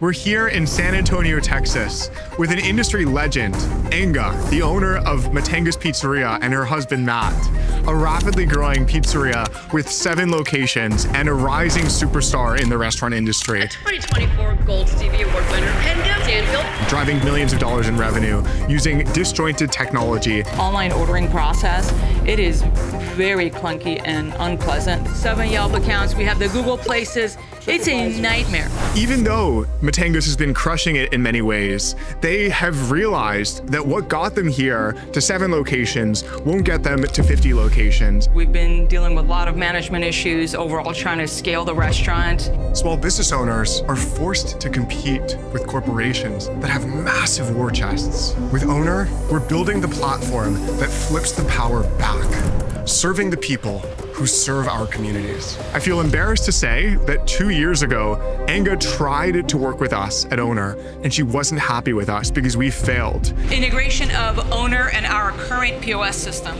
We're here in San Antonio, Texas, with an industry legend, Enga, the owner of Mattenga's Pizzeria, and her husband, Matt, a rapidly growing pizzeria with 7 locations and a rising superstar in the restaurant industry. A 2024 Gold Stevie Award winner, Enga Stanfield. Driving millions of dollars in revenue using disjointed technology. Online ordering process, it is very clunky and unpleasant. 7 Yelp accounts, we have the Google Places. It's a nightmare. Even though Mattenga's has been crushing it in many ways, they have realized that what got them here to 7 locations won't get them to 50 locations. We've been dealing with a lot of management issues, overall trying to scale the restaurant. Small business owners are forced to compete with corporations that have massive war chests. With Owner, we're building the platform that flips the power back, serving the people who serve our communities. I feel embarrassed to say that 2 years ago, Enga tried to work with us at Owner, and she wasn't happy with us because we failed. Integration of Owner and our current POS system.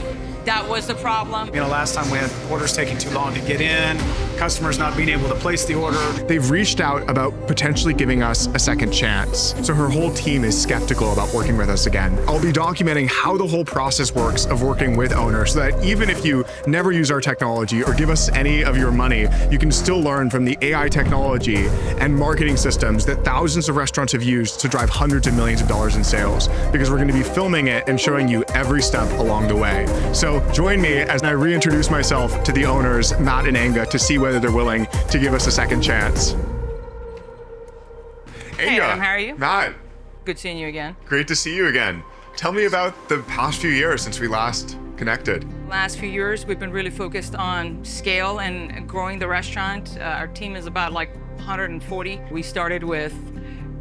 That was the problem. Last time we had orders taking too long to get in, customers not being able to place the order. They've reached out about potentially giving us a second chance. So her whole team is skeptical about working with us again. I'll be documenting how the whole process works of working with Owner so that even if you never use our technology or give us any of your money, you can still learn from the AI technology and marketing systems that thousands of restaurants have used to drive hundreds of millions of dollars in sales, because we're going to be filming it and showing you every step along the way. So join me as I reintroduce myself to the owners, Matt and Enga, to see whether they're willing to give us a second chance. Hey Enga, Adam, how are you? Matt, Good seeing you again. great to see you again. Tell me about the past few years since we last connected. Last few years, we've been really focused on scale and growing the restaurant. Our team is about 140. We started with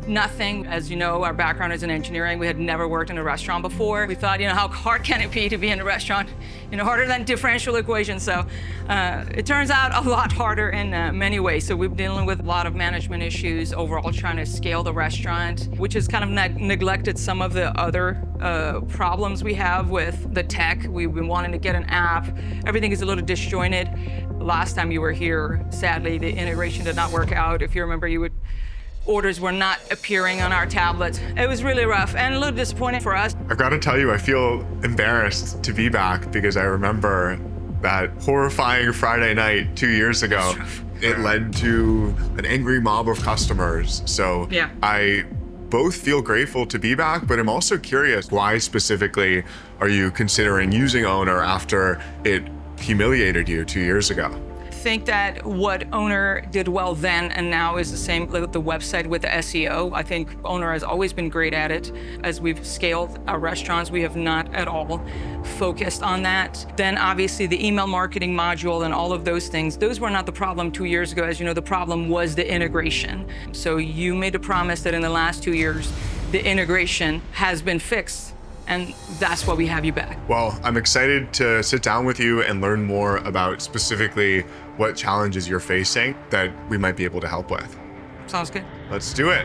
nothing. As you know, our background is in engineering. We had never worked in a restaurant before. We thought, how hard can it be to be in a restaurant? Harder than differential equations. So it turns out a lot harder in many ways. So we've been dealing with a lot of management issues, overall trying to scale the restaurant, which has kind of neglected some of the other problems we have with the tech. We've been wanting to get an app. Everything is a little disjointed. Last time you were here, sadly, the integration did not work out. If you remember, orders were not appearing on our tablets. It was really rough and a little disappointing for us. I've got to tell you, I feel embarrassed to be back because I remember that horrifying Friday night 2 years ago. It led to an angry mob of customers. So yeah. I both feel grateful to be back, but I'm also curious, why specifically are you considering using Owner after it humiliated you 2 years ago? I think that what Owner did well then and now is the same with the website with the SEO. I think Owner has always been great at it. As we've scaled our restaurants, we have not at all focused on that. Then obviously the email marketing module and all of those things, those were not the problem 2 years ago. As you know, the problem was the integration. So you made a promise that in the last 2 years, the integration has been fixed. And that's why we have you back. Well, I'm excited to sit down with you and learn more about specifically what challenges you're facing that we might be able to help with. Sounds good. Let's do it.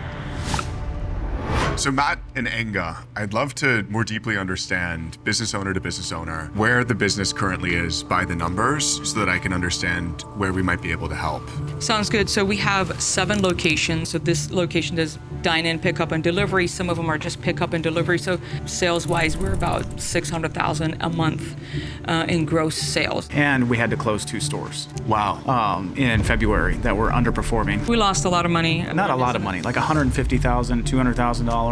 So Matt and Enga, I'd love to more deeply understand business owner to business owner, where the business currently is by the numbers so that I can understand where we might be able to help. Sounds good. So we have 7 locations. So this location does dine-in, pickup, and delivery. Some of them are just pickup and delivery. So sales-wise, we're about $600,000 a month in gross sales. And we had to close 2 stores Wow. in February that were underperforming. We lost a lot of money. Not a lot of money, like $150,000, $200,000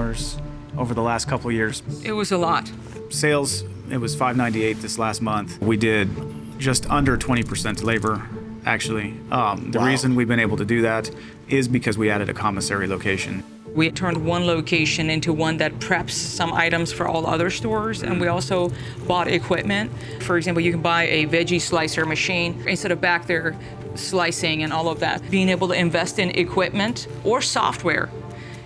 over the last couple of years. It was a lot. Sales, it was $598 this last month. We did just under 20% labor, actually. The reason we've been able to do that is because we added a commissary location. We turned one location into one that preps some items for all other stores, and we also bought equipment. For example, you can buy a veggie slicer machine instead of back there slicing and all of that. Being able to invest in equipment or software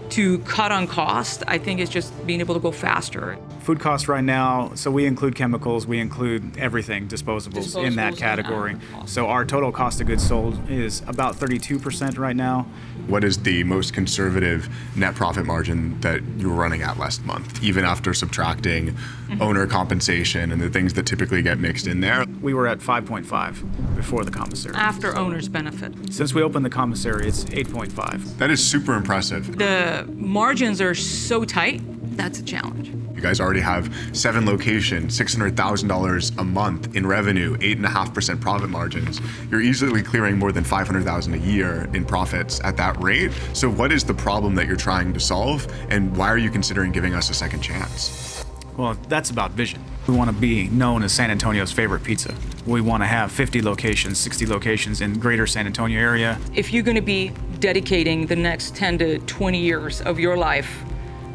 to cut on cost, I think, is just being able to go faster. food cost right now, so we include chemicals, we include everything, disposables in that category. So our total cost of goods sold is about 32% right now. What is the most conservative net profit margin that you were running at last month, even after subtracting owner compensation and the things that typically get mixed in there? We were at 5.5 before the commissary. After owner's benefit. Since we opened the commissary, it's 8.5. That is super impressive. The margins are so tight, that's a challenge. You guys already have 7 locations, $600,000 a month in revenue, 8.5% profit margins. You're easily clearing more than $500,000 a year in profits at that rate. So what is the problem that you're trying to solve, and why are you considering giving us a second chance? Well, that's about vision. We want to be known as San Antonio's favorite pizza. We want to have 50 locations, 60 locations in greater San Antonio area. If you're going to be dedicating the next 10 to 20 years of your life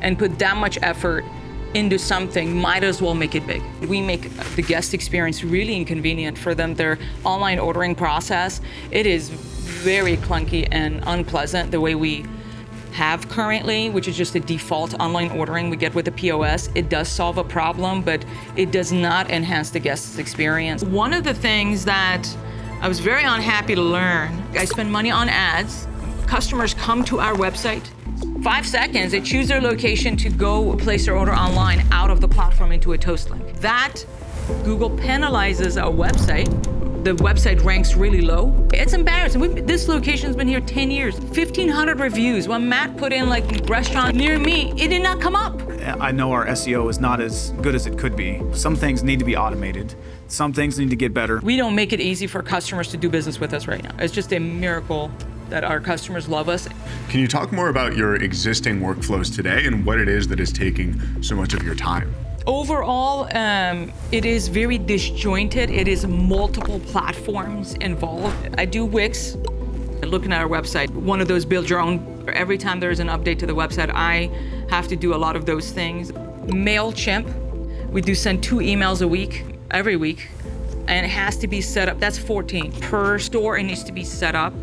and put that much effort into something, might as well make it big. We make the guest experience really inconvenient for them. Their online ordering process, it is very clunky and unpleasant the way we have currently, which is just a default online ordering we get with the POS. It does solve a problem, but it does not enhance the guest's experience. One of the things that I was very unhappy to learn, I spend money on ads. Customers come to our website, 5 seconds, they choose their location to go place their order online out of the platform into a toast link. That Google penalizes our website. The website ranks really low. It's embarrassing. This location's been here 10 years, 1,500 reviews. When Matt put in like restaurant near me, it did not come up. I know our SEO is not as good as it could be. Some things need to be automated. Some things need to get better. We don't make it easy for customers to do business with us right now. It's just a miracle that our customers love us. Can you talk more about your existing workflows today and what it is that is taking so much of your time? Overall, it is very disjointed. It is multiple platforms involved. I do Wix. Looking at our website, one of those build your own. Every time there's an update to the website, I have to do a lot of those things. MailChimp, we do send 2 emails a week, every week, and it has to be set up. That's 14 per store. It needs to be set up.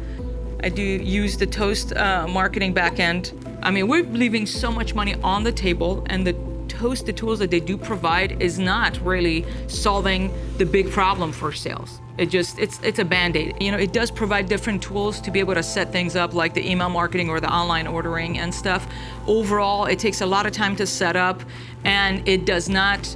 I do use the Toast marketing backend. I mean, we're leaving so much money on the table, and the tools that they do provide is not really solving the big problem for sales. It's a Band-Aid. You know, it does provide different tools to be able to set things up, like the email marketing or the online ordering and stuff. Overall, it takes a lot of time to set up, and it does not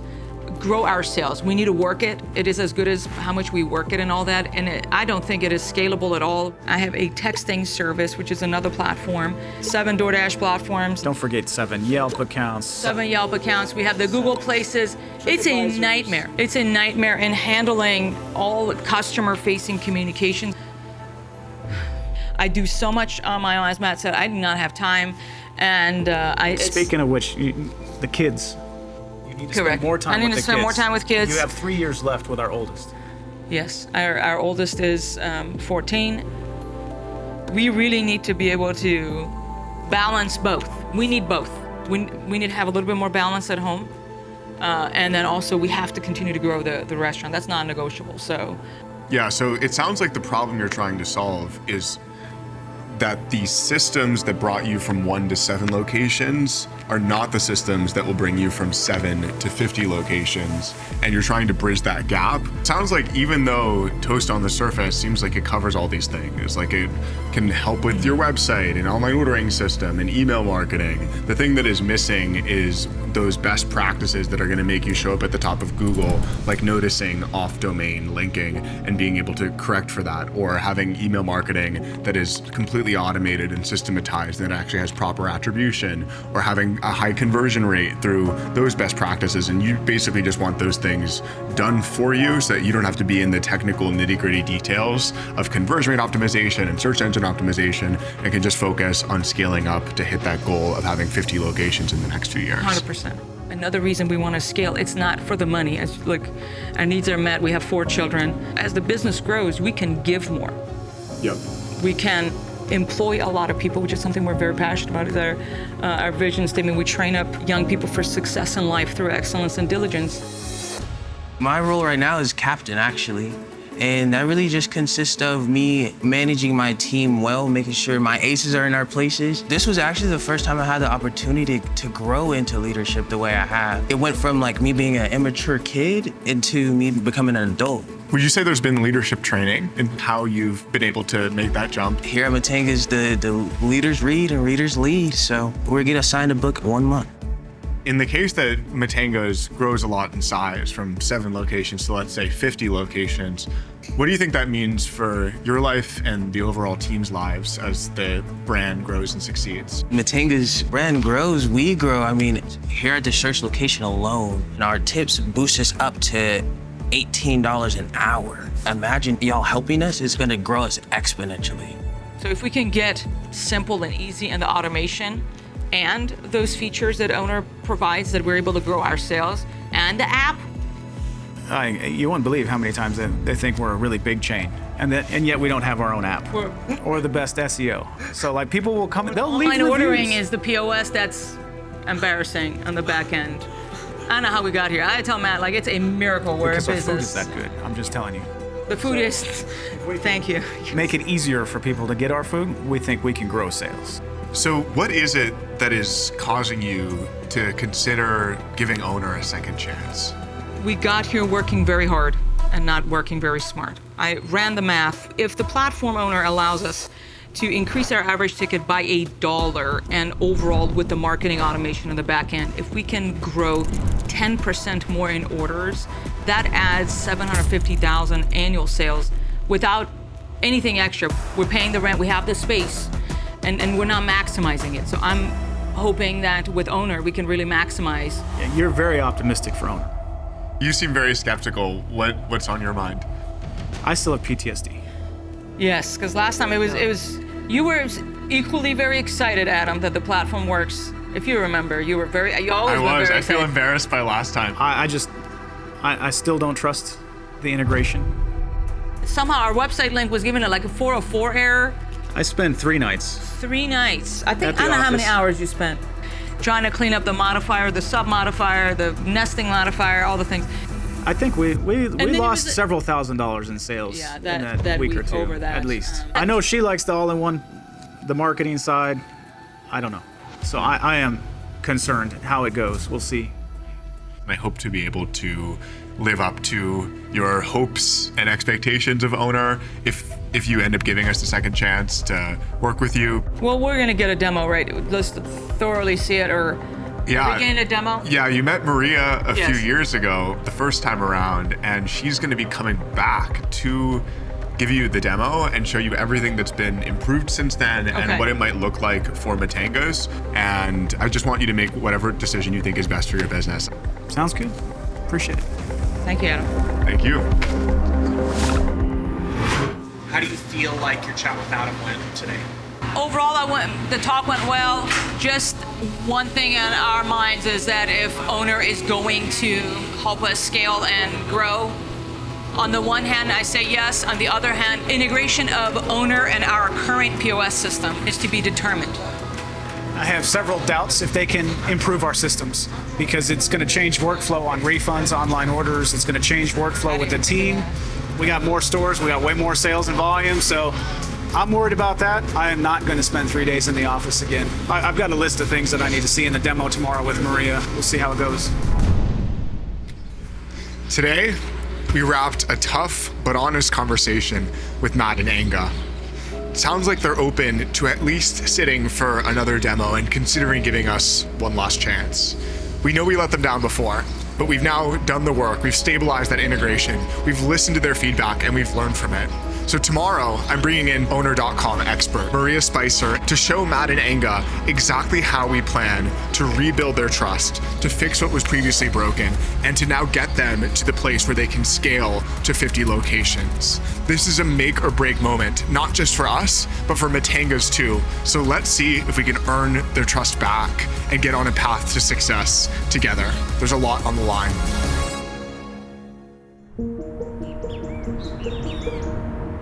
grow our sales. We need to work it. It is as good as how much we work it and all that, and I don't think it is scalable at all. I have a texting service, which is another platform, 7 DoorDash platforms. Don't forget 7 Yelp accounts. 7 Yelp accounts. We have the Google Places. It's a nightmare. It's a nightmare in handling all customer-facing communications. I do so much on my own. As Matt said, I do not have time, and Speaking of which, the kids. You need to spend more time with the kids. I need to spend more time with kids. You have 3 years left with our oldest. Yes, our oldest is 14. We really need to be able to balance both. We need both. We need to have a little bit more balance at home. And then also we have to continue to grow the restaurant. That's non-negotiable, so. Yeah, so it sounds like the problem you're trying to solve is that the systems that brought you from 1 to 7 locations are not the systems that will bring you from 7 to 50 locations, and you're trying to bridge that gap. Sounds like even though Toast on the surface seems like it covers all these things, like it can help with your website and online ordering system and email marketing, the thing that is missing is those best practices that are going to make you show up at the top of Google, like noticing off-domain linking and being able to correct for that, or having email marketing that is completely automated and systematized and that actually has proper attribution, or having a high conversion rate through those best practices. And you basically just want those things done for you so that you don't have to be in the technical nitty-gritty details of conversion rate optimization and search engine optimization, and can just focus on scaling up to hit that goal of having 50 locations in the next 2 years. 100%. Another reason we want to scale, it's not for the money. It's like our needs are met. We have 4 children. As the business grows, we can give more. Yep. We can employ a lot of people, which is something we're very passionate about. Is our vision statement. We train up young people for success in life through excellence and diligence. My role right now is captain, actually. And that really just consists of me managing my team well, making sure my aces are in our places. This was actually the first time I had the opportunity to grow into leadership the way I have. It went from like me being an immature kid into me becoming an adult. Would you say there's been leadership training in how you've been able to make that jump? Here at Mattenga, the leaders read and readers lead, so we're getting assigned a book 1 month. In the case that Mattenga's grows a lot in size, from 7 locations to let's say 50 locations, what do you think that means for your life and the overall team's lives as the brand grows and succeeds? Mattenga's brand grows, we grow. I mean, here at the search location alone, our tips boost us up to $18 an hour. Imagine y'all helping us, it's gonna grow us exponentially. So if we can get simple and easy in the automation and those features that Owner provides, that we're able to grow our sales, and the app. You won't believe how many times they think we're a really big chain, and yet we don't have our own app or the best SEO. So like people will come, they'll leave Online reviews. ordering is the POS that's embarrassing on the back end. I don't know how we got here. I tell Matt, like, it's a miracle we're in Because our business. food is that good. I'm just telling you. The food is, thank you. Make it easier for people to get our food. We think we can grow sales. So what is it that is causing you to consider giving Owner a second chance? We got here working very hard and not working very smart. I ran the math. If the platform owner allows us to increase our average ticket by $1, and overall with the marketing automation in the back end, if we can grow 10% more in orders, that adds 750,000 annual sales without anything extra. We're paying the rent, we have the space, and we're not maximizing it. So I'm hoping that with Owner, we can really maximize. Yeah, you're very optimistic for Owner. You seem very skeptical. What's on your mind? I still have PTSD. Yes, because last time you were equally very excited, Adam, that the platform works. If you remember, you always were very I excited. feel embarrassed by last time. I still don't trust the integration. Somehow our website link was given like a 404 error. I spent 3 nights. 3 nights. I don't know how many office. hours you spent trying to clean up the modifier, the sub modifier, the nesting modifier, all the things. I think we then lost it was several $1,000s in sales Yeah, in that that week or week two, over that. at least. I know she likes the all-in-one, the marketing side. I don't know. So I am concerned how it goes. We'll see. I hope to be able to live up to your hopes and expectations of Owner if you end up giving us a second chance to work with you. Well, we're gonna get a demo, right? Let's thoroughly see it, or Yeah. are we getting a demo? Yeah, you met Maria a few Yes. years ago, the first time around, and she's going to be coming back to give you the demo and show you everything that's been improved since then Okay. and what it might look like for Mattenga's. And I just want you to make whatever decision you think is best for your business. Sounds good. Appreciate it. Thank you, Adam. Thank you. How do you feel like your chat with Adam went today? Overall, the talk went well. Just one thing in our minds is that if Owner is going to help us scale and grow, on the one hand, I say yes. On the other hand, integration of Owner and our current POS system is to be determined. I have several doubts if they can improve our systems, because it's going to change workflow on refunds, online orders. It's going to change workflow with the team. We got more stores. We got way more sales and volume. So I'm worried about that. I am not going to spend 3 days in the office again. I've got a list of things that I need to see in the demo tomorrow with Maria. We'll see how it goes. Today, we wrapped a tough but honest conversation with Matt and Enga. Sounds like they're open to at least sitting for another demo and considering giving us one last chance. We know we let them down before, but we've now done the work. We've stabilized that integration. We've listened to their feedback and we've learned from it. So tomorrow, I'm bringing in Owner.com expert Maria Spicer to show Matt and Enga exactly how we plan to rebuild their trust, to fix what was previously broken, and to now get them to the place where they can scale to 50 locations. This is a make or break moment, not just for us, but for Mattenga's too. So let's see if we can earn their trust back and get on a path to success together. There's a lot on the line.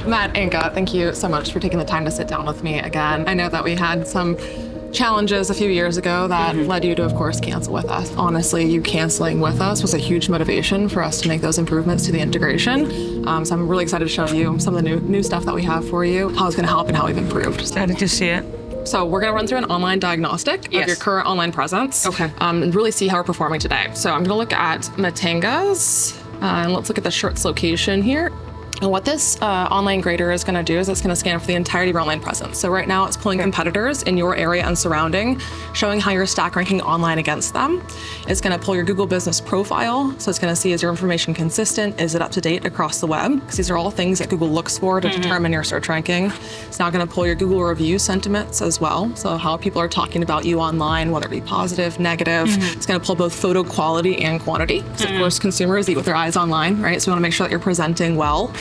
Matt, Enga, thank you so much for taking the time to sit down with me again. I know that we had some challenges a few years ago that led you to, of course, cancel with us. Honestly, you canceling with us was a huge motivation for us to make those improvements to the integration. So I'm really excited to show you some of the new stuff that we have for you, how it's going to help and how we've improved. Excited to see it. So we're going to run through an online diagnostic of your current online presence. Okay. And really see how we're performing today. So I'm going to look at Mattenga's, and let's look at the shirts location here. And what this online grader is going to do is it's going to scan for the entirety of your online presence. So right now it's pulling competitors in your area and surrounding, showing how you're stack ranking online against them. It's going to pull your Google business profile. So it's going to see, is your information consistent? Is it up to date across the web? Because these are all things that Google looks for to determine your search ranking. It's now going to pull your Google review sentiments as well. So how people are talking about you online, whether it be positive, negative. It's going to pull both photo quality and quantity. Because of course, consumers eat with their eyes online, right? So we want to make sure that you're presenting well.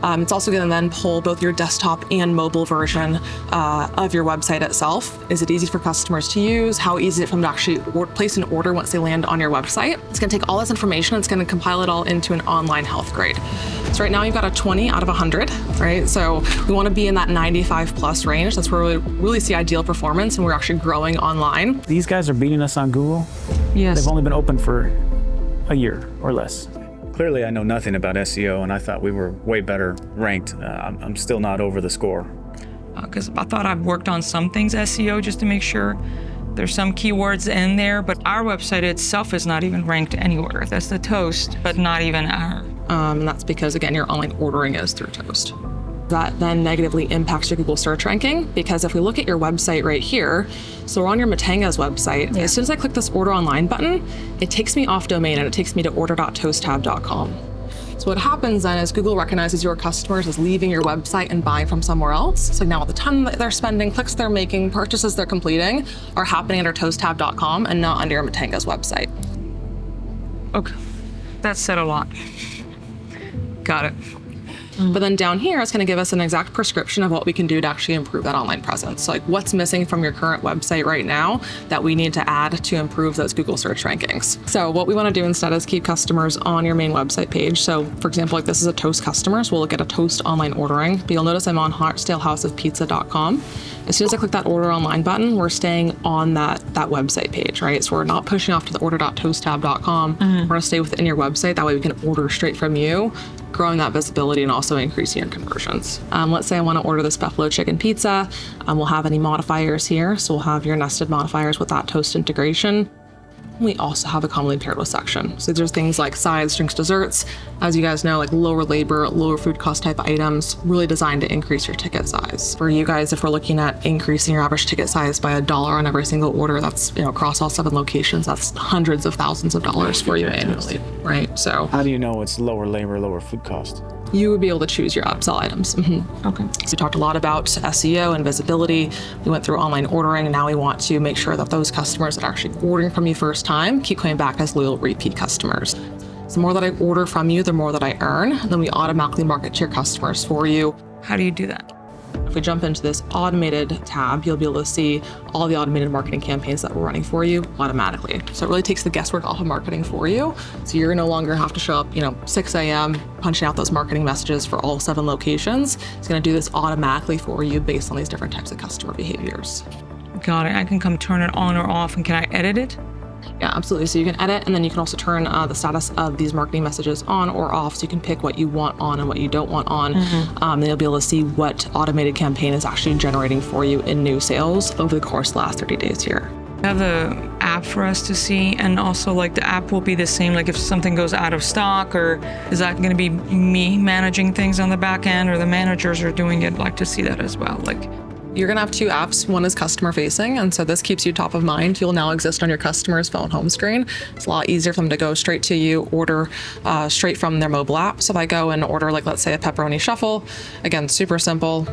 It's also going to then pull both your desktop and mobile version of your website itself. Is it easy for customers to use? How easy is it for them to actually place an order once they land on your website? It's going to take all this information, it's going to compile it all into an online health grade. So right now you've got a 20 out of 100, right? So we want to be in that 95 plus range. That's where we really see ideal performance and we're actually growing online. These guys are beating us on Google. Yes. They've only been open for a year or less. Clearly, I know nothing about SEO, and I thought we were way better ranked. I'm still not over the score. Because I thought I've worked on some things SEO just to make sure there's some keywords in there, but our website itself is not even ranked anywhere. That's the Toast, but not even our. And that's because, again, your online ordering is through Toast. That then negatively impacts your Google search ranking, because if we look at your website right here, so we're on your Mattenga's website. As soon as I click this order online button, it takes me off domain and it takes me to order.toasttab.com. So what happens then is Google recognizes your customers as leaving your website and buying from somewhere else. So now the time that they're spending, clicks they're making, purchases they're completing are happening under toasttab.com and not under your Mattenga's website. Okay, that said a lot. Got it. But then down here, it's going to give us an exact prescription of what we can do to actually improve that online presence. So like what's missing from your current website right now that we need to add to improve those Google search rankings. So what we want to do instead is keep customers on your main website page. So for example, like this is a Toast customer, so we'll look at a Toast online ordering. But you'll notice I'm on HotStaleHouseOfPizza.com. As soon as I click that order online button, we're staying on that website page, right? So we're not pushing off to the order.toasttab.com. We're going to stay within your website. That way we can order straight from you, growing that visibility and also increasing your conversions. Let's say I want to order this buffalo chicken pizza. We'll have any modifiers here. So we'll have your nested modifiers with that Toast integration. We also have a commonly paired with section. So there's things like sides, drinks, desserts. As you guys know, like lower labor, lower food cost type items, really designed to increase your ticket size. For you guys, if we're looking at increasing your average ticket size by $1 on every single order, that's, across all 7 locations, that's hundreds of thousands of dollars for you annually, right? So How do you know it's lower labor, lower food cost? you would be able to choose your upsell items. Okay. So we talked a lot about SEO and visibility. We went through online ordering, and now we want to make sure that those customers that are actually ordering from you first time keep coming back as loyal repeat customers. So the more that I order from you, the more that I earn, and then we automatically market to your customers for you. How do you do that? If we jump into this automated tab, you'll be able to see all the automated marketing campaigns that we're running for you automatically. So it really takes the guesswork off of marketing for you. So you're no longer have to show up, 6 a.m., punching out those marketing messages for all 7 locations. It's going to do this automatically for you based on these different types of customer behaviors. Got it. I can come turn it on or off, and can I edit it? Yeah, absolutely. So you can edit, and then you can also turn the status of these marketing messages on or off. So you can pick what you want on and what you don't want on. Then you'll be able to see what automated campaign is actually generating for you in new sales over the course of the last 30 days here. You have the app for us to see, and also like the app will be the same, like if something goes out of stock, or is that going to be me managing things on the back end, or the managers are doing it? I'd like to see that as well. You're gonna have 2 apps. One is customer facing, and so this keeps you top of mind. You'll now exist on your customer's phone home screen. It's a lot easier for them to go straight to you, order straight from their mobile app. So if I go and order, like let's say a pepperoni shuffle, again, super simple.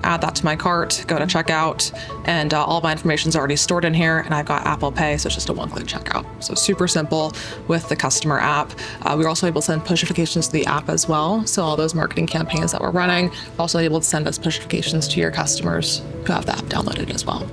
Add that to my cart, go to checkout, and all my information is already stored in here, and I've got Apple Pay, so it's just a one-click checkout. So super simple with the customer app. We're also able to send push notifications to the app as well. So all those marketing campaigns that we're running, also able to send us push notifications to your customers who have the app downloaded as well.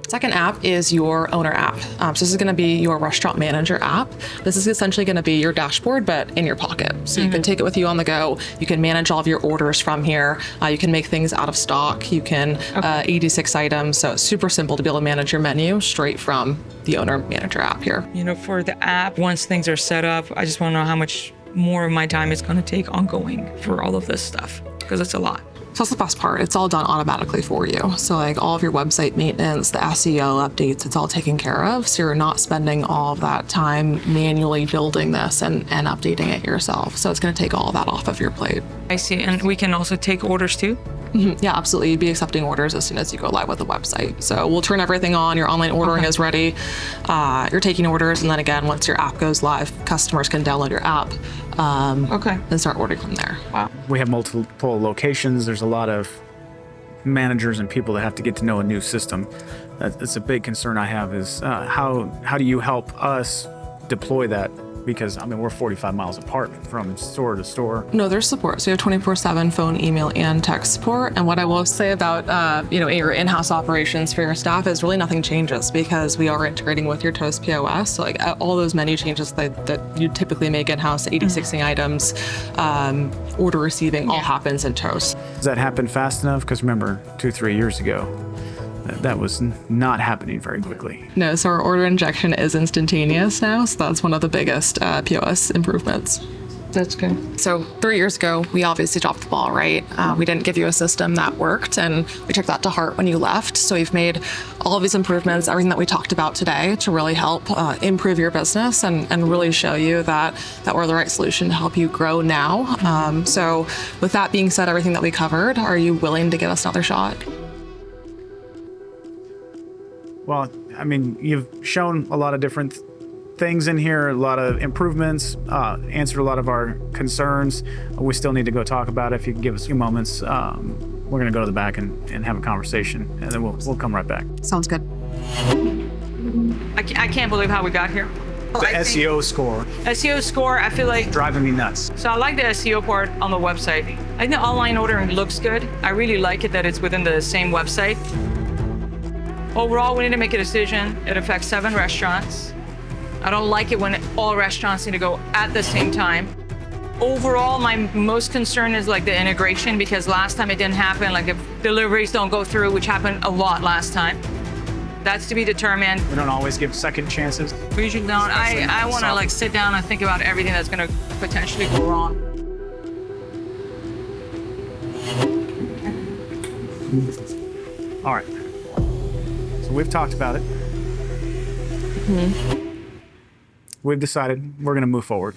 Second app is your Owner app. So this is going to be your restaurant manager app. This is essentially going to be your dashboard, but in your pocket. So you can take it with you on the go. You can manage all of your orders from here. You can make things out of stock. You can 86 items. So it's super simple to be able to manage your menu straight from the Owner manager app here. You know, for the app, once things are set up, I just want to know how much more of my time it's going to take ongoing for all of this stuff, because it's a lot. So that's the best part. It's all done automatically for you. So like all of your website maintenance, the SEO updates, it's all taken care of. So you're not spending all of that time manually building this and updating it yourself. So it's going to take all of that off of your plate. I see. And we can also take orders too? Yeah, absolutely. You'd be accepting orders as soon as you go live with the website. So we'll turn everything on. Your online ordering is ready. You're taking orders. And then again, once your app goes live, customers can download your app and start ordering from there. Wow. We have multiple locations. There's a lot of managers and people that have to get to know a new system. That's a big concern I have is how do you help us deploy that? Because I mean, we're 45 miles apart from store to store. No, there's support. So you have 24/7 phone, email, and text support. And what I will say about your in-house operations for your staff is really nothing changes because we are integrating with your Toast POS. So like all those menu changes that you typically make in-house, 86ing items, order receiving, all happens in Toast. Does that happen fast enough? Because remember, 2-3 years ago, that was not happening very quickly. No, so our order injection is instantaneous now. So that's one of the biggest POS improvements. That's good. So 3 years ago, we obviously dropped the ball, right? We didn't give you a system that worked, and we took that to heart when you left. So we've made all of these improvements, everything that we talked about today, to really help improve your business and really show you that we're the right solution to help you grow now. So with that being said, everything that we covered, are you willing to give us another shot? Well, I mean, you've shown a lot of different things in here, a lot of improvements, answered a lot of our concerns. We still need to go talk about it. If you can give us a few moments, we're going to go to the back and have a conversation, and then we'll come right back. Sounds good. I can't believe how we got here. The SEO score. SEO score, I feel like, driving me nuts. so I like the SEO part on the website. I think the online ordering looks good. I really like it that it's within the same website. Overall, we need to make a decision. It affects 7 restaurants. I don't like it when all restaurants need to go at the same time. Overall, my most concern is like the integration, because last time it didn't happen, like if deliveries don't go through, which happened a lot last time. That's to be determined. We don't always give second chances. We usually don't. I want to like sit down and think about everything that's going to potentially go wrong. All right. So we've talked about it. We've decided we're going to move forward.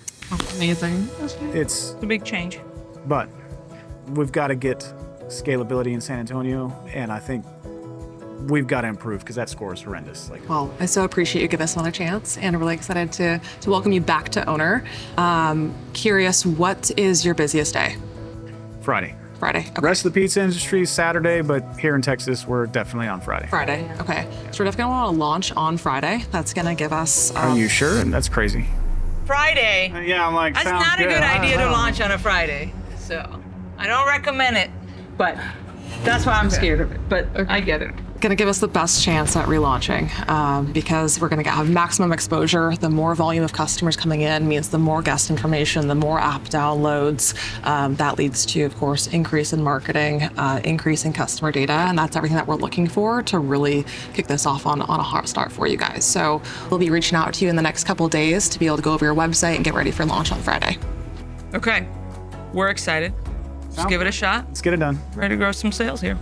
Amazing. It's a big change. But we've got to get scalability in San Antonio, and I think we've got to improve because that score is horrendous. Well, I so appreciate you giving us another chance, and I'm really excited to welcome you back to Owner. Curious, what is your busiest day? Friday. Friday. Okay. Rest of the pizza industry is Saturday, but here in Texas, we're definitely on Friday. Friday. Okay. So we're definitely going to want to launch on Friday. That's going to give us. Are you sure? That's crazy. Friday. Yeah, I'm like, That's sounds not a good idea to know. launch on a Friday. So I don't recommend it, but that's why I'm scared of it. But I get it. Going to give us the best chance at relaunching because we're going to have maximum exposure. The more volume of customers coming in means the more guest information, the more app downloads. That leads to, of course, increase in marketing, increase in customer data, and that's everything that we're looking for to really kick this off on a hot start for you guys. So we'll be reaching out to you in the next couple of days to be able to go over your website and get ready for launch on Friday. Okay, we're excited. Let's give it a shot. Let's get it done. Ready to grow some sales here.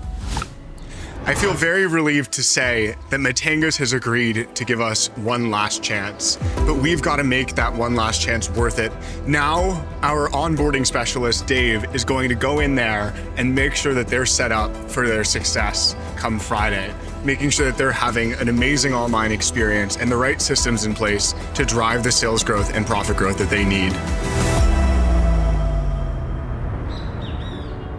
I feel very relieved to say that Mattenga's has agreed to give us one last chance, but we've got to make that one last chance worth it. Now, our onboarding specialist, Dave, is going to go in there and make sure that they're set up for their success come Friday, making sure that they're having an amazing online experience and the right systems in place to drive the sales growth and profit growth that they need.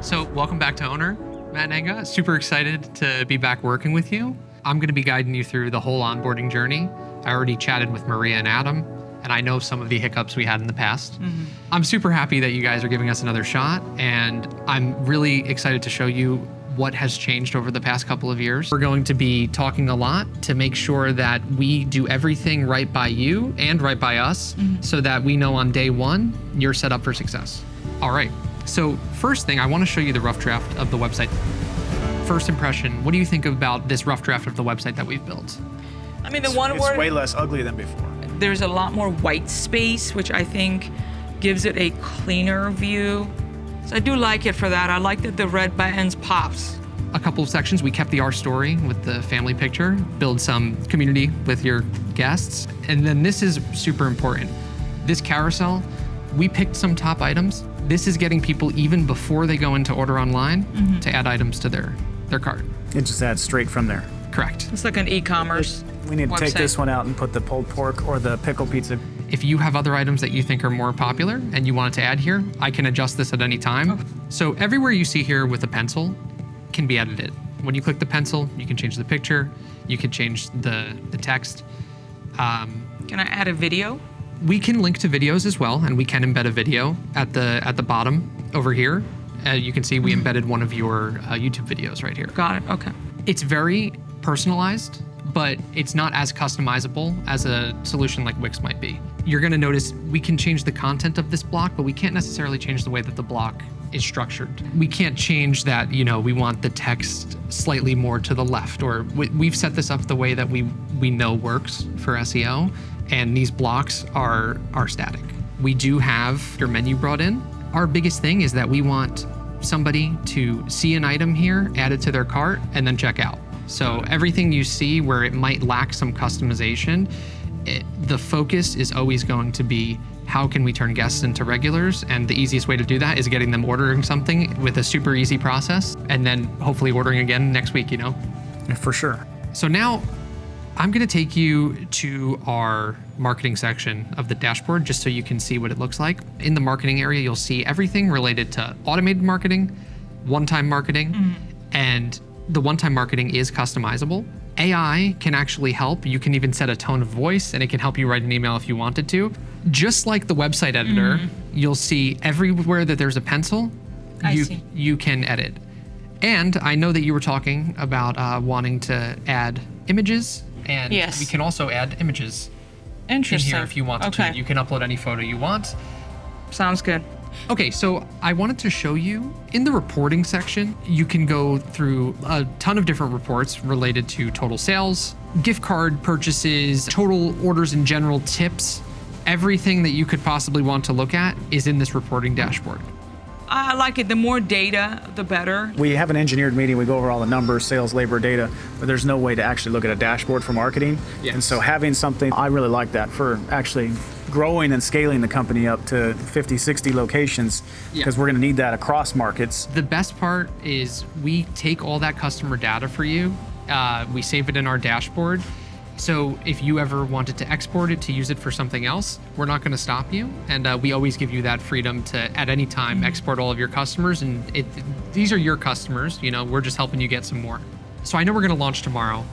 So welcome back to Owner. Mattenga, super excited to be back working with you. I'm going to be guiding you through the whole onboarding journey. I already chatted with Maria and Adam, and I know some of the hiccups we had in the past. I'm super happy that you guys are giving us another shot, and I'm really excited to show you what has changed over the past couple of years. We're going to be talking a lot to make sure that we do everything right by you and right by us so that we know on day one, you're set up for success. All right. So first thing, I want to show you the rough draft of the website. First impression, what do you think about this rough draft of the website that we've built? I mean, the one It's word, way less ugly than before. there's a lot more white space, which I think gives it a cleaner view. So I do like it for that. I like that the red buttons pops. A couple of sections, we kept the our story with the family picture, build some community with your guests. And then this is super important. This carousel, we picked some top items. This is getting people even before they go into order online to add items to their cart. It just adds straight from there. Correct. It's like an e-commerce We need to take website. this one out and put the pulled pork or the pickle pizza. If you have other items that you think are more popular and you want it to add here, I can adjust this at any time. So everywhere you see here with a pencil can be edited. When you click the pencil, you can change the picture, you can change the text. Can I add a video? We can link to videos as well, and we can embed a video at the bottom over here. You can see we embedded one of your YouTube videos right here. Got it. Okay. It's very personalized, but it's not as customizable as a solution like Wix might be. You're gonna notice we can change the content of this block, but we can't necessarily change the way that the block is structured. We can't change that, we want the text slightly more to the left, or we've set this up the way that we know works for SEO, and these blocks are static. We do have your menu brought in. Our biggest thing is that we want somebody to see an item here, add it to their cart, and then check out. So everything you see where it might lack some customization, the focus is always going to be how can we turn guests into regulars? And the easiest way to do that is getting them ordering something with a super easy process, and then hopefully ordering again next week, Yeah, for sure. So now I'm gonna take you to our marketing section of the dashboard just so you can see what it looks like. In the marketing area, you'll see everything related to automated marketing, one-time marketing, and the one-time marketing is customizable. AI can actually help. You can even set a tone of voice, and it can help you write an email if you wanted to. Just like the website editor, you'll see everywhere that there's a pencil, you can edit. And I know that you were talking about wanting to add images, and we can also add images in here if you wanted to. You can upload any photo you want. Sounds good. Okay, so I wanted to show you in the reporting section, you can go through a ton of different reports related to total sales, gift card purchases, total orders in general, tips. Everything that you could possibly want to look at is in this reporting dashboard. I like it. The more data, the better. We have an engineered meeting, we go over all the numbers, sales, labor, data, but there's no way to actually look at a dashboard for marketing. Yes. And so having something, I really like that for actually growing and scaling the company up to 50, 60 locations, because we're gonna need that across markets. The best part is we take all that customer data for you, we save it in our dashboard. So if you ever wanted to export it to use it for something else, we're not going to stop you. And we always give you that freedom to, at any time, export all of your customers. And these are your customers, we're just helping you get some more. So I know we're going to launch tomorrow.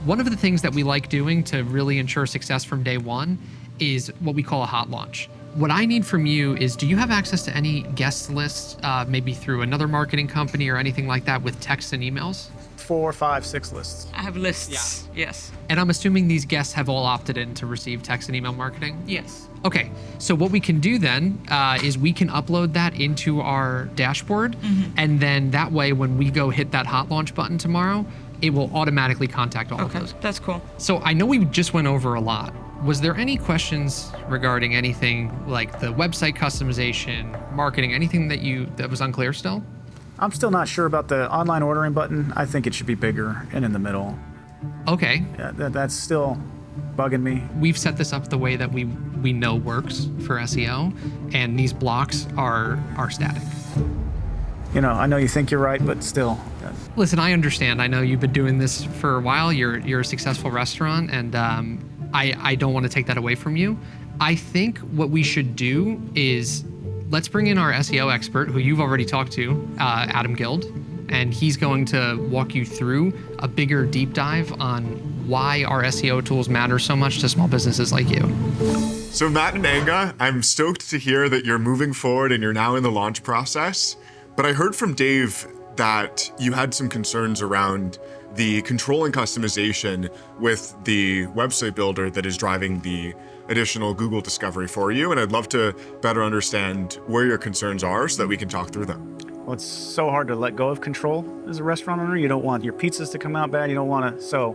One of the things that we like doing to really ensure success from day one is what we call a hot launch. What I need from you is, do you have access to any guest lists, maybe through another marketing company or anything like that with texts and emails? 4, 5, 6 lists. I have lists. Yes. And I'm assuming these guests have all opted in to receive text and email marketing? Yes. Okay, so what we can do then is we can upload that into our dashboard, and then that way when we go hit that hot launch button tomorrow, it will automatically contact all of those. That's cool. So I know we just went over a lot. Was there any questions regarding anything like the website customization, marketing, anything that was unclear still? I'm still not sure about the online ordering button. I think it should be bigger and in the middle. Okay. Yeah, that's still bugging me. We've set this up the way that we know works for SEO, and these blocks are static. I know you think you're right, but still. Listen, I understand. I know you've been doing this for a while. You're a successful restaurant, and I don't want to take that away from you. I think what we should do is let's bring in our SEO expert, who you've already talked to, Adam Guild, and he's going to walk you through a bigger deep dive on why our SEO tools matter so much to small businesses like you. So Matt and Enga, I'm stoked to hear that you're moving forward and you're now in the launch process. But I heard from Dave that you had some concerns around the control and customization with the website builder that is driving the additional Google discovery for you. And I'd love to better understand where your concerns are so that we can talk through them. Well, it's so hard to let go of control as a restaurant owner. You don't want your pizzas to come out bad. You don't want to. So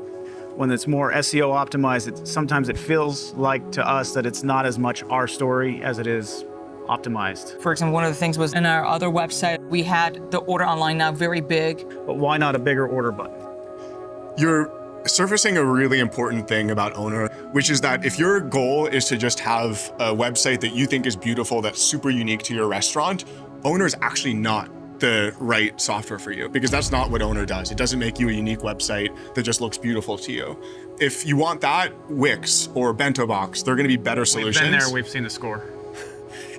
when it's more SEO optimized, sometimes it feels like to us that it's not as much our story as it is optimized. For example, one of the things was in our other website, we had the order online now very big. But why not a bigger order button? You're surfacing a really important thing about Owner, which is that if your goal is to just have a website that you think is beautiful, that's super unique to your restaurant, Owner is actually not the right software for you, because that's not what Owner does. It doesn't make you a unique website that just looks beautiful to you. If you want that, Wix or Bento Box, they're going to be better solutions. We've been there, we've seen the score.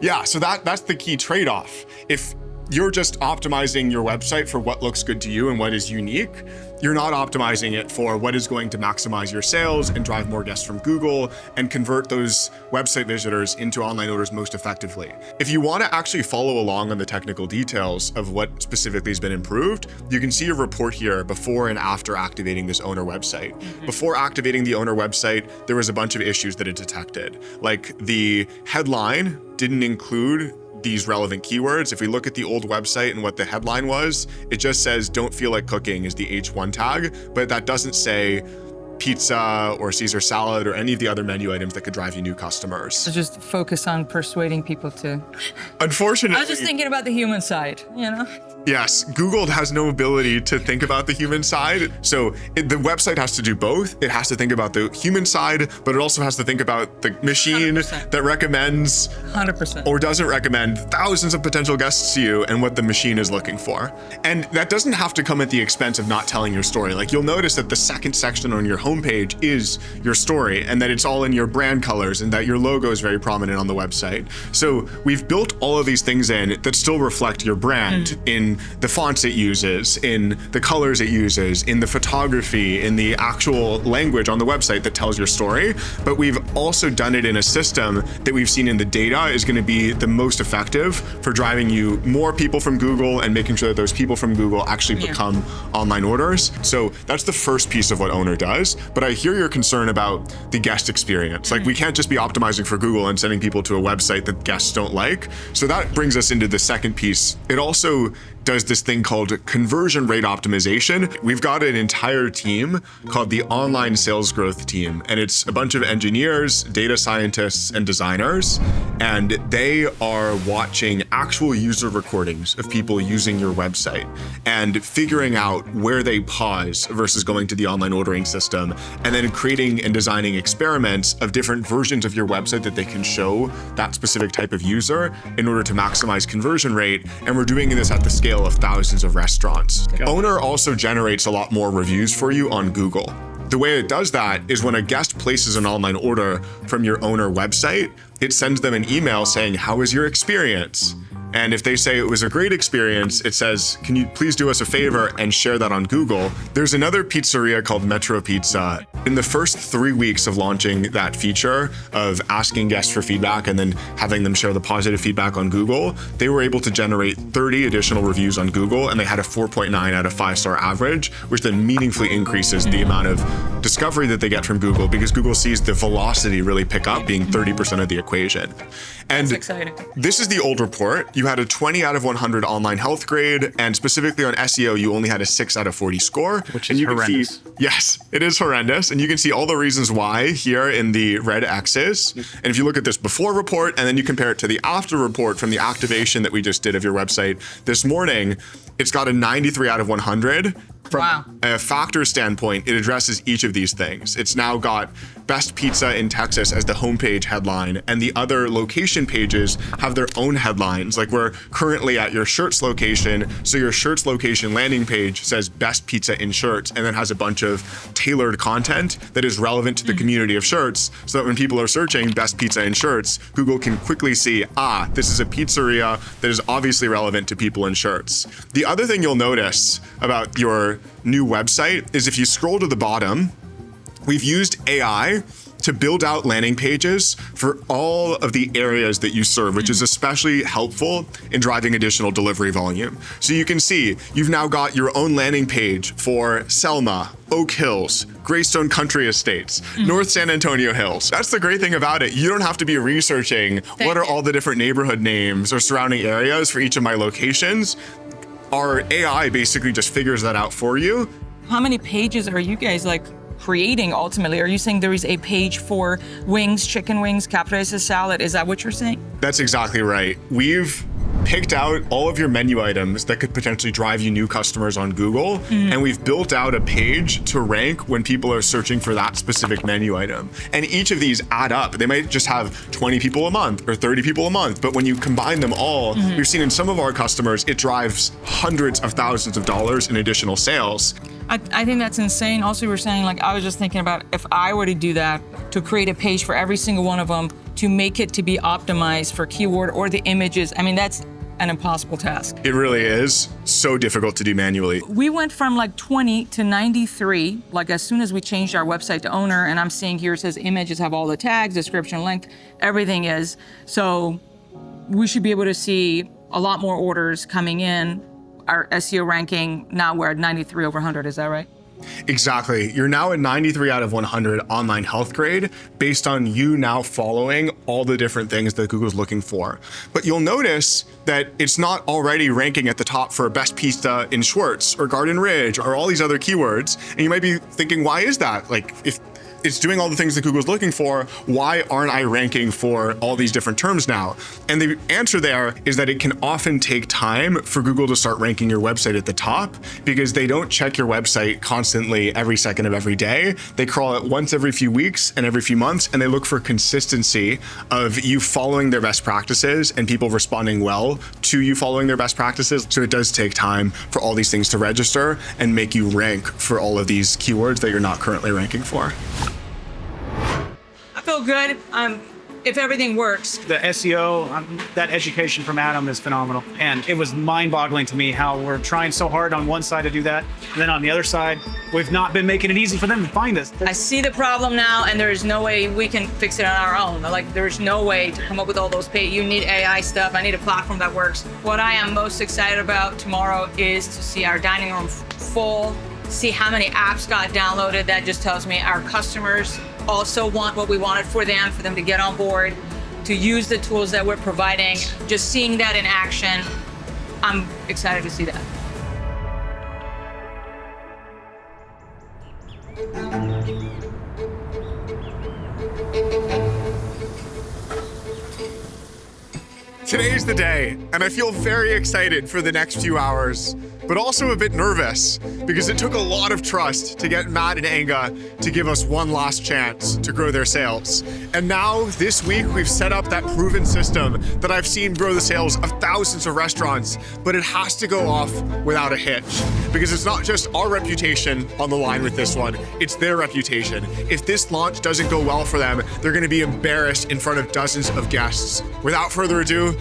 Yeah, so that's the key trade-off. If you're just optimizing your website for what looks good to you and what is unique, you're not optimizing it for what is going to maximize your sales and drive more guests from Google and convert those website visitors into online orders most effectively. If you want to actually follow along on the technical details of what specifically has been improved, you can see a report here before and after activating this Owner website. Before activating the Owner website, there was a bunch of issues that it detected. Like the headline didn't include these relevant keywords. If we look at the old website and what the headline was, it just says "don't feel like cooking" is the H1 tag, but that doesn't say pizza or Caesar salad or any of the other menu items that could drive you new customers. So just focus on persuading people to. Unfortunately, I was just thinking about the human side, you know? Yes, Google has no ability to think about the human side. So the website has to do both. It has to think about the human side, but it also has to think about the machine 100%. that recommends 100%. or doesn't recommend thousands of potential guests to you and what the machine is looking for. And that doesn't have to come at the expense of not telling your story. Like, you'll notice that the second section on your homepage is your story, and that it's all in your brand colors, and that your logo is very prominent on the website. So we've built all of these things in that still reflect your brand in the fonts it uses, in the colors it uses, in the photography, in the actual language on the website that tells your story. But we've also done it in a system that we've seen in the data is going to be the most effective for driving you more people from Google and making sure that those people from Google actually become online orders. So that's the first piece of what Owner does. But I hear your concern about the guest experience. Like, we can't just be optimizing for Google and sending people to a website that guests don't like. So that brings us into the second piece. It also does this thing called conversion rate optimization. We've got an entire team called the Online Sales Growth Team, and it's a bunch of engineers, data scientists, and designers, and they are watching actual user recordings of people using your website and figuring out where they pause versus going to the online ordering system, and then creating and designing experiments of different versions of your website that they can show that specific type of user in order to maximize conversion rate. And we're doing this at the scale of thousands of restaurants. Owner also generates a lot more reviews for you on Google. The way it does that is when a guest places an online order from your Owner website, it sends them an email saying, "How was your experience?" And if they say it was a great experience, it says, "Can you please do us a favor and share that on Google?" There's another pizzeria called Metro Pizza. In the first 3 weeks of launching that feature of asking guests for feedback and then having them share the positive feedback on Google, they were able to generate 30 additional reviews on Google, and they had a 4.9 out of 5-star average, which then meaningfully increases the amount of discovery that they get from Google, because Google sees the velocity really pick up, being 30% of the equation. And That's exciting. This is the old report. You had a 20 out of 100 online health grade, and specifically on SEO, you only had a 6 out of 40 score. Which is horrendous. Yes, it is horrendous. And you can see all the reasons why here in the red X's. And if you look at this before report, and then you compare it to the after report from the activation that we just did of your website this morning, it's got a 93 out of 100. From a factor standpoint, it addresses each of these things. It's now got Best Pizza in Texas as the homepage headline, and the other location pages have their own headlines. Like, we're currently at your shirts location, so your shirts location landing page says Best Pizza in Shirts, and then has a bunch of tailored content that is relevant to the community of shirts, so that when people are searching Best Pizza in Shirts, Google can quickly see, this is a pizzeria that is obviously relevant to people in shirts. The other thing you'll notice about your new website is if you scroll to the bottom, we've used AI to build out landing pages for all of the areas that you serve, which is especially helpful in driving additional delivery volume. So you can see you've now got your own landing page for Selma, Oak Hills, Greystone Country Estates, North San Antonio Hills. That's the great thing about it. You don't have to be researching what are all the different neighborhood names or surrounding areas for each of my locations. Our AI basically just figures that out for you. How many pages are you guys like creating ultimately? Are you saying there is a page for wings, chicken wings, caprese salad? Is that what you're saying? That's exactly right. We've picked out all of your menu items that could potentially drive you new customers on Google, and we've built out a page to rank when people are searching for that specific menu item. And each of these add up. They might just have 20 people a month or 30 people a month, but when you combine them all, we've seen in some of our customers, it drives hundreds of thousands of dollars in additional sales. I think that's insane. Also, you were saying, like, I was just thinking about if I were to do that, to create a page for every single one of them, to make it to be optimized for keyword or the images. I mean, that's an impossible task. It really is so difficult to do manually. We went from like 20 to 93, like as soon as we changed our website to Owner, and I'm seeing here it says images have all the tags, description, length, everything is. So we should be able to see a lot more orders coming in. Our SEO ranking, now we're at 93 over 100, is that right? Exactly. You're now at 93 out of 100 online health grade based on you now following all the different things that Google's looking for. But you'll notice that it's not already ranking at the top for best pizza in Schwartz or Garden Ridge or all these other keywords. And you might be thinking, why is that? Like, if it's doing all the things that Google's looking for, why aren't I ranking for all these different terms now? And the answer there is that it can often take time for Google to start ranking your website at the top because they don't check your website constantly every second of every day. They crawl it once every few weeks and every few months, and they look for consistency of you following their best practices and people responding well to you following their best practices. So it does take time for all these things to register and make you rank for all of these keywords that you're not currently ranking for. I feel good. If everything works. The SEO, that education from Adam is phenomenal. And it was mind-boggling to me how we're trying so hard on one side to do that. And then on the other side, we've not been making it easy for them to find us. I see the problem now, and there's no way we can fix it on our own. Like, there's no way to come up with all those You need AI stuff. I need a platform that works. What I am most excited about tomorrow is to see our dining room full, see how many apps got downloaded. That just tells me our customers also want what we wanted for them to get on board, to use the tools that we're providing. Just seeing that in action, I'm excited to see that. Today's the day, and I feel very excited for the next few hours, but also a bit nervous because it took a lot of trust to get Matt and Enga to give us one last chance to grow their sales. And now, this week, we've set up that proven system that I've seen grow the sales of thousands of restaurants, but it has to go off without a hitch because it's not just our reputation on the line with this one, it's their reputation. If this launch doesn't go well for them, they're gonna be embarrassed in front of dozens of guests. Without further ado,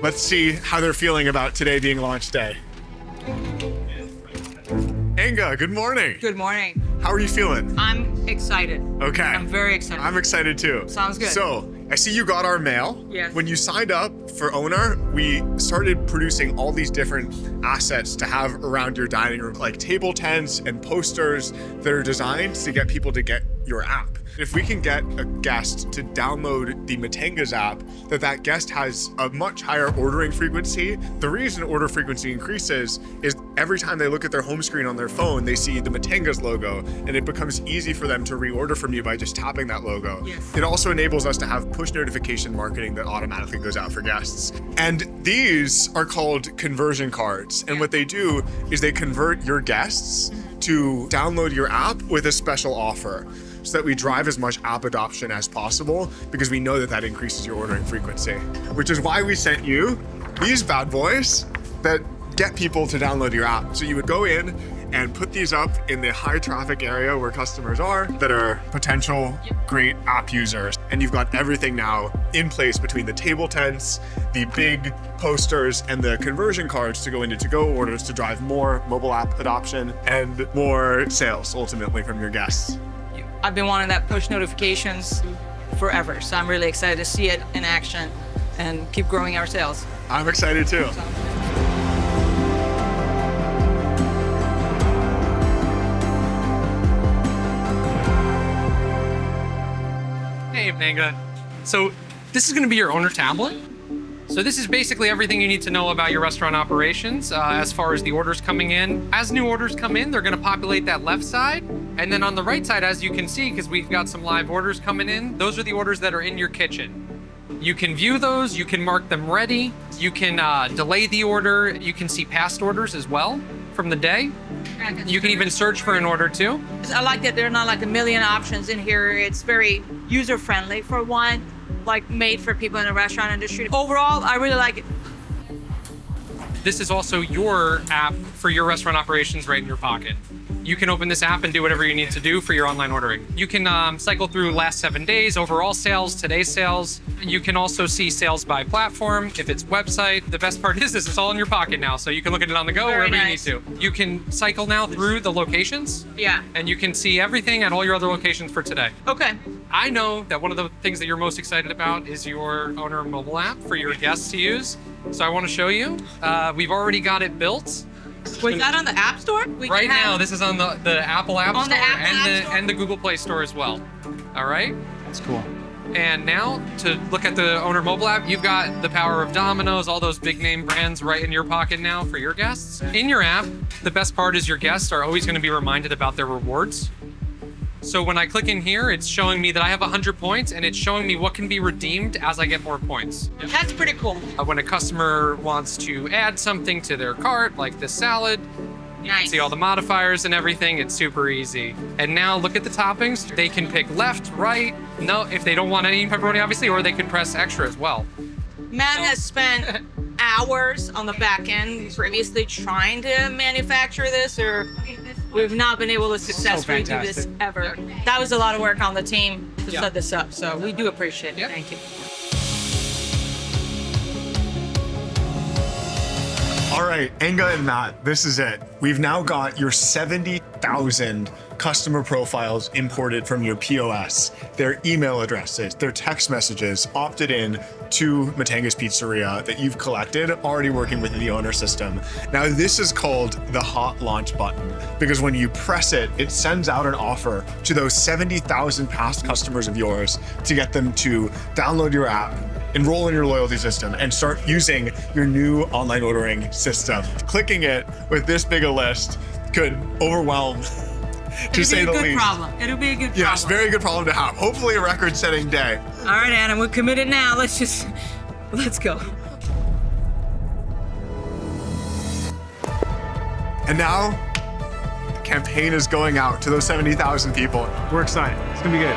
let's see how they're feeling about today being launch day. Enga, good morning. Good morning. How are you feeling? I'm excited. Okay. I'm very excited. I'm excited too. Sounds good. So, I see you got our mail. Yes. When you signed up for Owner, we started producing all these different assets to have around your dining room, like table tents and posters that are designed to get people to get your app. If we can get a guest to download the Mattenga's app, that guest has a much higher ordering frequency. The reason order frequency increases is every time they look at their home screen on their phone, they see the Mattenga's logo, and it becomes easy for them to reorder from you by just tapping that logo. Yes. It also enables us to have push notification marketing that automatically goes out for guests. And these are called conversion cards. And what they do is they convert your guests to download your app with a special offer, so that we drive as much app adoption as possible because we know that increases your ordering frequency. Which is why we sent you these bad boys that get people to download your app. So you would go in and put these up in the high traffic area where customers are that are potential great app users. And you've got everything now in place between the table tents, the big posters, and the conversion cards to go into to-go orders to drive more mobile app adoption and more sales ultimately from your guests. I've been wanting that push notifications forever. So I'm really excited to see it in action and keep growing our sales. I'm excited too. Hey, Mattenga. So this is going to be your owner tablet. So this is basically everything you need to know about your restaurant operations as far as the orders coming in. As new orders come in, they're going to populate that left side. And then on the right side, as you can see, because we've got some live orders coming in, those are the orders that are in your kitchen. You can view those, you can mark them ready, you can delay the order, you can see past orders as well from the day. You can even search for an order too. I like that there are not like a million options in here. It's very user-friendly for one, like made for people in the restaurant industry. Overall, I really like it. This is also your app for your restaurant operations right in your pocket. You can open this app and do whatever you need to do for your online ordering. You can cycle through last 7 days, overall sales, today's sales. You can also see sales by platform, if it's website. The best part is this, it's all in your pocket now, so you can look at it on the go Very wherever nice. you need to. You can cycle now through the locations. Yeah. And you can see everything at all your other locations for today. Okay. I know that one of the things that you're most excited about is your Owner mobile app for your guests to use. So I want to show you. We've already got it built. Was that on the App Store? Right now, this is on the Apple App On the Store Apple App Store? and the Google Play Store as well. All right? That's cool. And now to look at the Owner mobile app, you've got the power of Domino's, all those big name brands right in your pocket now for your guests. In your app, the best part is your guests are always going to be reminded about their rewards. So when I click in here, it's showing me that I have 100 points and it's showing me what can be redeemed as I get more points. That's pretty cool. When a customer wants to add something to their cart, like this salad, you can Nice. see all the modifiers and everything. It's super easy. And now look at the toppings. They can pick left, right, no, if they don't want any pepperoni, obviously, or they can press extra as well. Matt has spent hours on the back end previously trying to manufacture this, or we've not been able to successfully do this fantastic. ever. That was a lot of work on the team to Yeah. set this up, so we do appreciate it. Yeah. Thank you. All right, Enga and Matt, this is it. We've now got your 70,000 customer profiles imported from your POS, their email addresses, their text messages opted in to Mattenga's Pizzeria that you've collected, already working within the Owner system. Now, this is called the hot launch button because when you press it, it sends out an offer to those 70,000 past customers of yours to get them to download your app, enroll in your loyalty system, and start using your new online ordering system. Clicking it with this big a list could overwhelm, to say the least. It'll be a good problem. Yes, very good problem to have. Hopefully a record-setting day. All right, Anna, we're committed now. Let's go. And now, the campaign is going out to those 70,000 people. We're excited. It's gonna be good.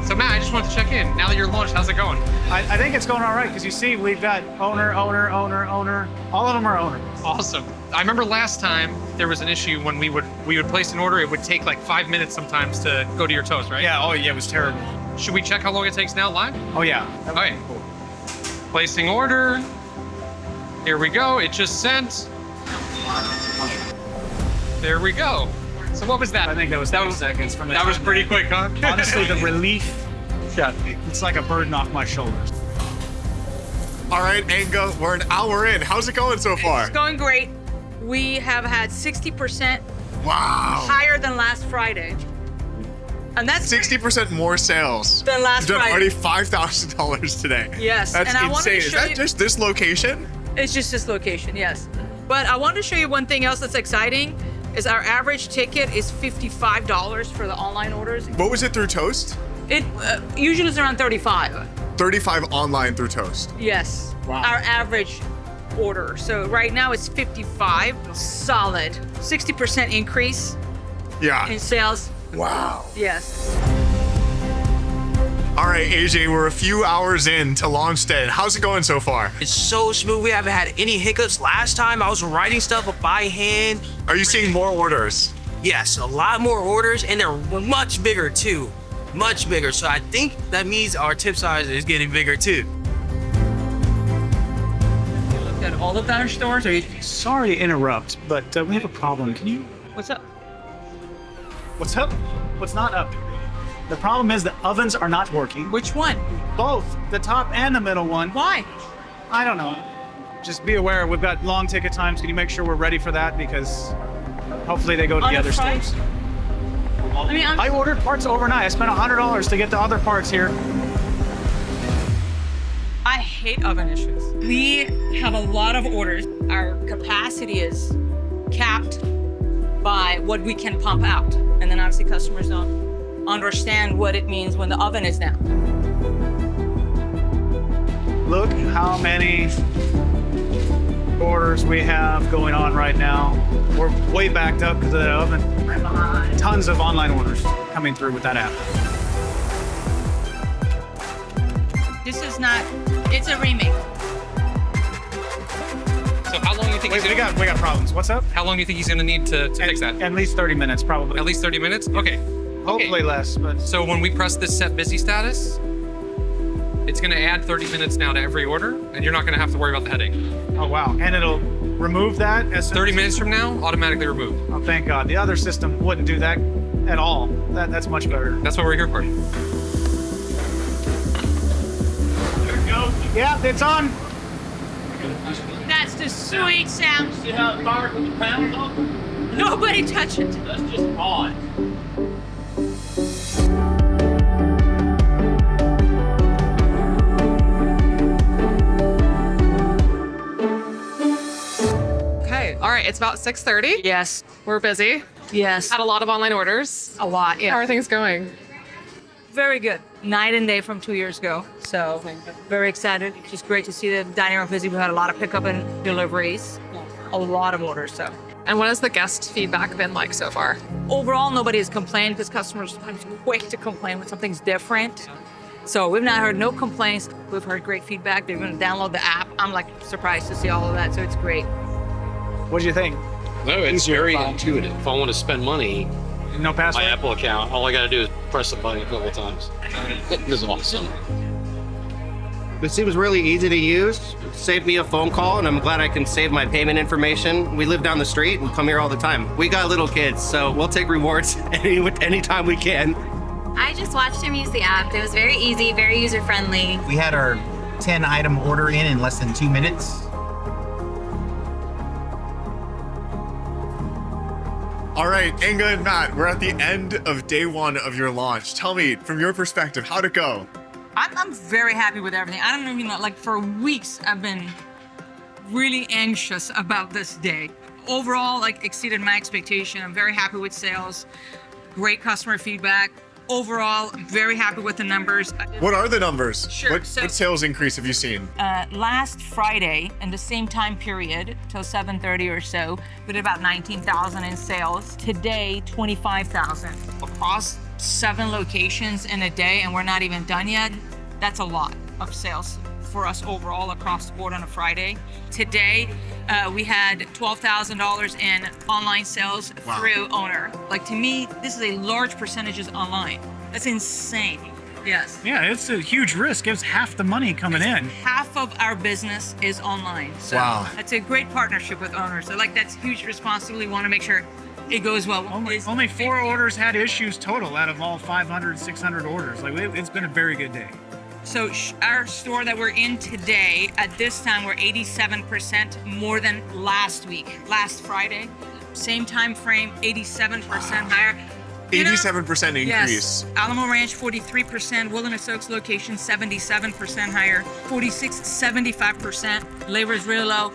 So Matt, I just wanted to check in. Now that you're launched, how's it going? I think it's going all right because you see we've got owner. All of them are owner. Awesome. I remember last time there was an issue when we would place an order. It would take like 5 minutes sometimes to go to your toast, right? Yeah, oh yeah, it was terrible. Should we check how long it takes now live? Oh yeah. All right. Placing order. Here we go. It just sent. There we go. So what was that? I think that was seconds from the That was time pretty quick, huh? Honestly, the relief, Yeah. it's like a burden off my shoulders. All right, Enga, we're an hour in. How's it going so far? It's going great. We have had 60% Wow. higher than last Friday. And that's 60% more sales. Than last You've done Friday. already $5,000 today. Yes, That's and I wanted to insane. Is show that you- just this location? It's just this location, yes. But I wanted to show you one thing else that's exciting is our average ticket is $55 for the online orders. What was it through Toast? It usually is around 35. 35 online through Toast. Yes. Wow. Our average order. So right now it's 55, solid. 60% increase Yeah. in sales. Wow. Yes. All right, AJ, we're a few hours into launch day. How's it going so far? It's so smooth. We haven't had any hiccups. Last time I was writing stuff by hand. Are you seeing more orders? Yes, a lot more orders, and they're much bigger too. Much bigger. So I think that means our tip size is getting bigger too. At all of our stores, or you... Sorry to interrupt, but we have a problem. Can you? What's up? What's up? What's not up? The problem is the ovens are not working. Which one? Both, the top and the middle one. Why? I don't know. Just be aware, we've got long ticket times. Can you make sure we're ready for that? Because hopefully they go to On the a other Friday? stores. I mean, I ordered parts overnight. I spent $100 to get the other parts here. I hate oven issues. We have a lot of orders. Our capacity is capped by what we can pump out. And then obviously customers don't understand what it means when the oven is down. Look how many orders we have going on right now. We're way backed up because of the oven. Tons of online orders coming through with that app. This is not, it's a remake. So how long do you think We got problems. What's up? How long do you think he's gonna need to fix that? At least 30 minutes, probably. At least 30 minutes? Okay. Hopefully less, but So when we press this set busy status, it's gonna add 30 minutes now to every order, and you're not gonna have to worry about the headache. oh wow. And it'll remove that as soon 30 as- minutes from now, automatically removed. Oh, thank God. The other system wouldn't do that at all. That's much better. That's what we're here for. Yeah, it's on. That's the sweet sound. See how it fired with the pound on? Nobody touch it. That's just on. Okay. All right. It's about 6:30. Yes. We're busy. Yes. Had a lot of online orders. A lot, yeah. How are things going? Very good. Night and day from 2 years ago. So very excited. It's just great to see the dining room busy. We've had a lot of pickup and deliveries. A lot of orders, so. And what has the guest feedback been like so far? Overall, nobody has complained because customers are quick to complain when something's different. So we've not heard no complaints. We've heard great feedback. They're going to download the app. I'm like surprised to see all of that, so it's great. What do you think? No, it's very intuitive. If I want to spend money, No my password? Apple account, all I got to do is press the button a couple of times. It is awesome. It seems really easy to use. Saved me a phone call, and I'm glad I can save my payment information. We live down the street and come here all the time. We got little kids, so we'll take rewards anytime we can. I just watched him use the app. It was very easy, very user-friendly. We had our 10-item order in less than 2 minutes. All right, Enga and Matt, we're at the end of day one of your launch. Tell me, from your perspective, how'd it go? I'm very happy with everything. I don't even know, like for weeks, I've been really anxious about this day. Overall, like exceeded my expectation. I'm very happy with sales, great customer feedback. Overall, very happy with the numbers. What are the numbers? Sure, What so- sales increase have you seen? Last Friday, in the same time period, till 7:30 or so, we did about 19,000 in sales. Today, 25,000 across 7 locations in a day, and we're not even done yet. That's a lot of sales for us overall across the board on a Friday. Today, we had $12,000 in online sales through Owner. Like to me, this is a large percentages online. That's insane. Yes. Yeah, it's a huge risk. It's half the money coming in. Half of our business is online. So Wow. That's a great partnership with Owner. So like that's huge responsibility. We want to make sure it goes well. Only 4 orders had issues total out of all 500, 600 orders. Like it's been a very good day. So our store that we're in today, at this time, we're 87% more than last week, last Friday. Same time frame, 87% higher. You know, 87% increase. Yes. Alamo Ranch, 43%. Wilderness Oaks location, 77% higher. 46, 75%. Labor is really low.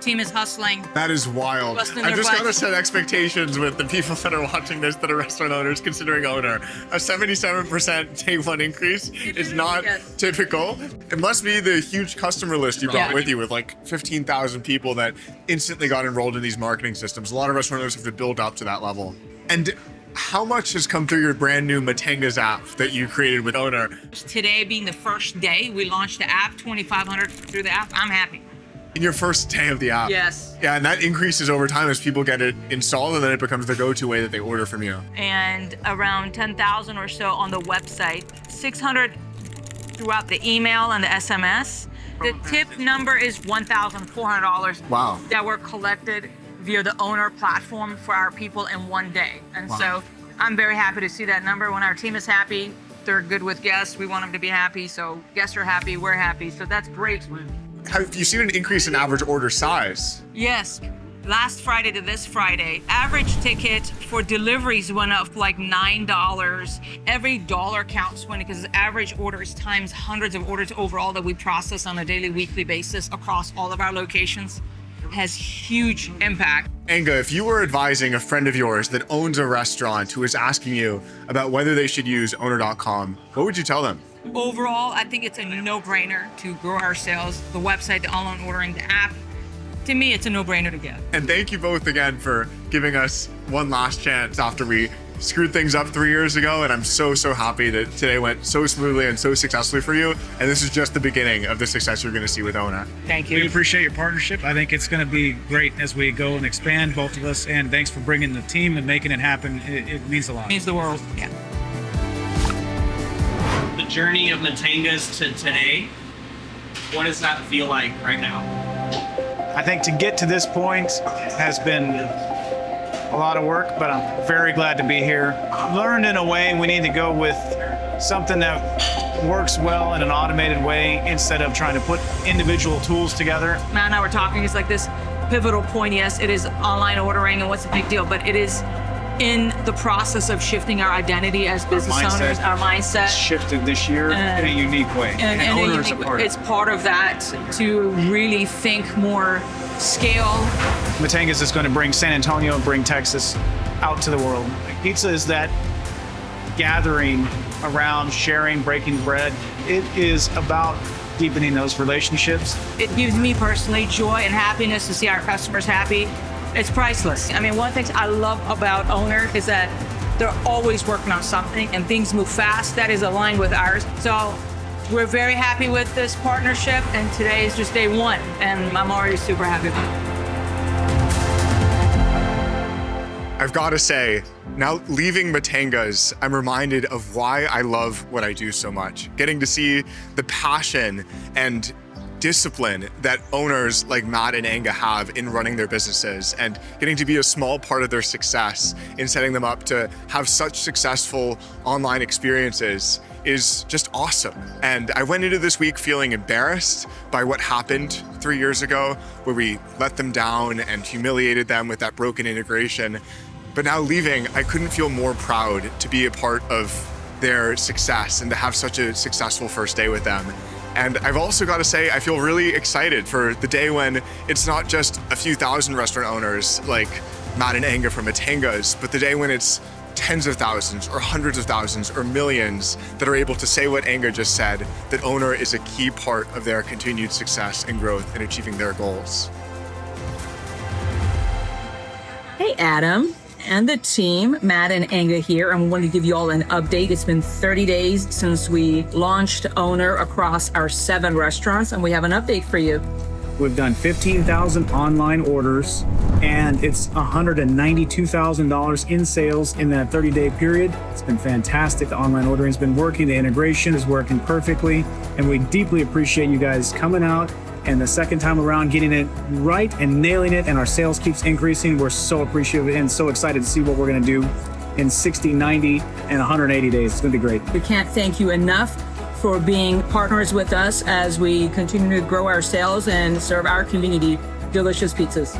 Team is hustling. That is wild. Busting I their just butts. gotta set expectations with the people that are watching this that are restaurant owners considering Owner. A 77% day one increase is not typical. It must be the huge customer list you brought with you with like 15,000 people that instantly got enrolled in these marketing systems. A lot of restaurant owners have to build up to that level. And how much has come through your brand new Mattenga's app that you created with Owner? Today being the first day we launched the app, 2,500 through the app, I'm happy. In your first day of the app? Yes. Yeah, and that increases over time as people get it installed, and then it becomes the go-to way that they order from you. And around 10,000 or so on the website, 600 throughout the email and the SMS. The tip number is $1,400. Wow. That were collected via the Owner platform for our people in one day. And so I'm very happy to see that number. When our team is happy, they're good with guests. We want them to be happy. So guests are happy, we're happy. So that's great. Have you seen an increase in average order size? Yes. Last Friday to this Friday, average ticket for deliveries went up like $9. Every dollar counts when, because average orders times hundreds of orders overall that we process on a daily, weekly basis across all of our locations has huge impact. Enga, if you were advising a friend of yours that owns a restaurant who is asking you about whether they should use Owner.com, what would you tell them? Overall, I think it's a no-brainer to grow our sales. The website, the online ordering, the app, to me, it's a no-brainer to get. And thank you both again for giving us one last chance after we screwed things up 3 years ago. And I'm so happy that today went so smoothly and so successfully for you. And this is just the beginning of the success you're going to see with Owner. Thank you. We appreciate your partnership. I think it's going to be great as we go and expand, both of us. And thanks for bringing the team and making it happen. It means a lot. It means the world. Yeah. The journey of Mattenga's to today, what does that feel like right now? I think to get to this point has been a lot of work, but I'm very glad to be here. Learned in a way we need to go with something that works well in an automated way instead of trying to put individual tools together. Matt and I were talking, it's like this pivotal point. Yes, it is online ordering and what's the big deal, but it is in the process of shifting our identity as business owners, our mindset. Shifted this year in a unique way. And Owner is a part of it. It's part of that to really think more scale. Mattenga's is going to bring San Antonio and bring Texas out to the world. Pizza is that gathering around sharing, breaking bread. It is about deepening those relationships. It gives me personally joy and happiness to see our customers happy. It's priceless. I mean, one of the things I love about Owner is that they're always working on something and things move fast. That is aligned with ours. So we're very happy with this partnership, and today is just day one, and I'm already super happy with it. I've got to say, now leaving Mattenga's, I'm reminded of why I love what I do so much. Getting to see the passion and discipline that owners like Matt and Enga have in running their businesses, and getting to be a small part of their success in setting them up to have such successful online experiences is just awesome. And I went into this week feeling embarrassed by what happened 3 years ago, where we let them down and humiliated them with that broken integration. But now leaving, I couldn't feel more proud to be a part of their success and to have such a successful first day with them. And I've also got to say, I feel really excited for the day when it's not just a few thousand restaurant owners like Matt and Enga from Mattenga's, but the day when it's tens of thousands or hundreds of thousands or millions that are able to say what Enga just said, that Owner is a key part of their continued success and growth in achieving their goals. Hey, Adam and the team, Matt and Enga here. I want to give you all an update. It's been 30 days since we launched Owner across our 7 restaurants, and we have an update for you. We've done 15,000 online orders, and it's $192,000 in sales in that 30-day period. It's been fantastic. The online ordering has been working. The integration is working perfectly, and we deeply appreciate you guys coming out and the second time around getting it right and nailing it, and our sales keeps increasing. We're so appreciative and so excited to see what we're going to do in 60, 90, and 180 days. It's going to be great. We can't thank you enough for being partners with us as we continue to grow our sales and serve our community delicious pizzas.